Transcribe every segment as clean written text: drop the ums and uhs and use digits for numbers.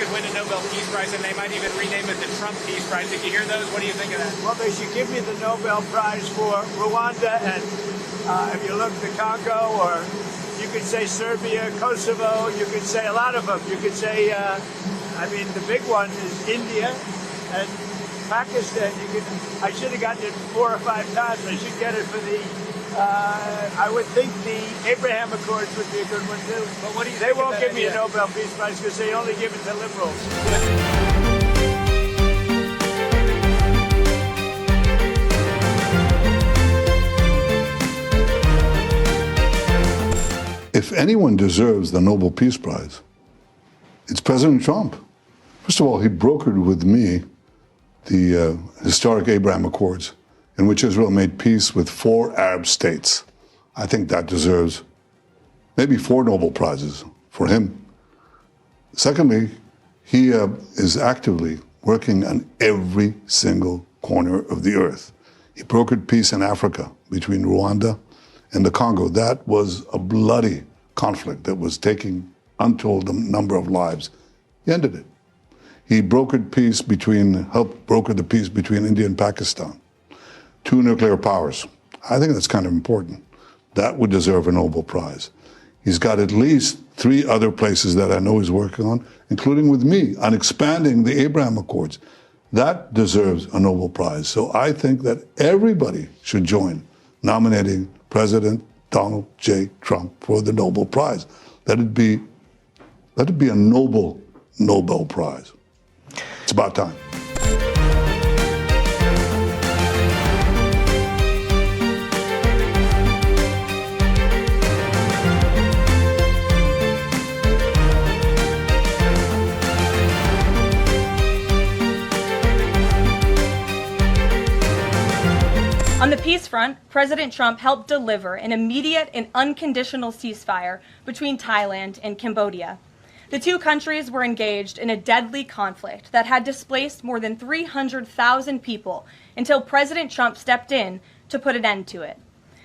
could win a Nobel Peace Prize, and they might even rename it the Trump Peace Prize. Did you hear those? What do you think of that? Well, they should give me the Nobel Prize for Rwanda and, if you look, the Congo, or you could say Serbia, Kosovo, you could say a lot of them. You could say, I mean, the big one is India and Pakistan. I should have gotten it 4 or 5 times. I should get it for the, I would think the Abraham Accords would be a good one too. But what do you They think won't of that give me a idea? Nobel Peace Prize because they only give it to liberals. If anyone deserves the Nobel Peace Prize, it's President Trump. First of all, he brokered with me the historic Abraham Accords, in which Israel made peace with 4 Arab states. I think that deserves maybe 4 Nobel Prizes for him. Secondly, he is actively working on every single corner of the earth. He brokered peace in Africa between Rwanda and the Congo. That was a bloody conflict that was taking untold number of lives. He ended it. He brokered peace helped broker the peace between India and Pakistan. 2 nuclear powers. I think that's kind of important. That would deserve a Nobel Prize. He's got at least 3 other places that I know he's working on, including with me, on expanding the Abraham Accords. That deserves a Nobel Prize. So I think that everybody should join nominating President Donald J. Trump for the Nobel Prize. Let it be a noble Nobel Prize. It's about time. On the peace front, President Trump helped deliver an immediate and unconditional ceasefire between Thailand and Cambodia. The 2 countries were engaged in a deadly conflict that had displaced more than 300,000 people until President Trump stepped in to put an end to it.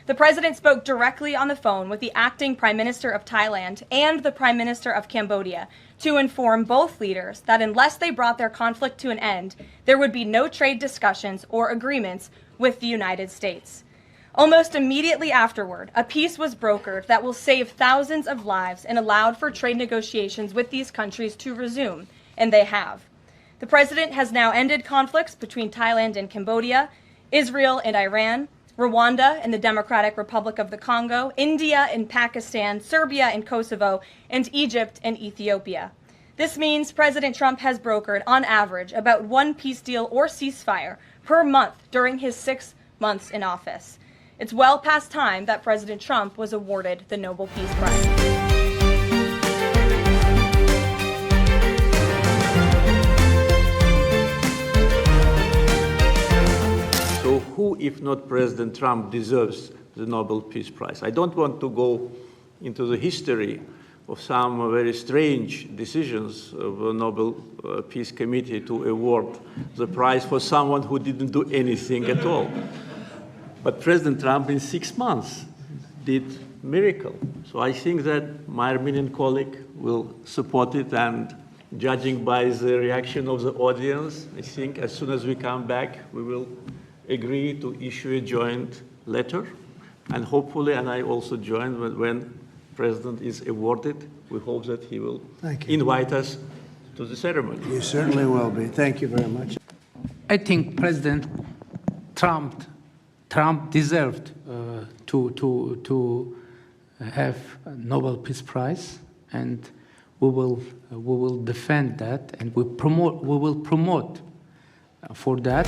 The president spoke directly on the phone with the acting Prime Minister of Thailand and the Prime Minister of Cambodia to inform both leaders that unless they brought their conflict to an end, there would be no trade discussions or agreements with the United States. Almost immediately afterward, a peace was brokered that will save thousands of lives and allowed for trade negotiations with these countries to resume, and they have. The president has now ended conflicts between Thailand and Cambodia, Israel and Iran, Rwanda and the Democratic Republic of the Congo, India and Pakistan, Serbia and Kosovo, and Egypt and Ethiopia. This means President Trump has brokered, on average, about 1 peace deal or ceasefire per month during his 6 months in office. It's well past time that President Trump was awarded the Nobel Peace Prize. So who, if not President Trump, deserves the Nobel Peace Prize? I don't want to go into the history of some very strange decisions of the Nobel Peace Committee to award the prize for someone who didn't do anything at all. But President Trump in 6 months did a miracle. So I think that my Armenian colleague will support it, and judging by the reaction of the audience, I think as soon as we come back, we will agree to issue a joint letter. And hopefully, and I also join when President is awarded, we hope that he will invite us to the ceremony. You certainly will be. Thank you very much. I think President Trump deserved to have a Nobel Peace Prize, and we will defend that, and we will promote for that.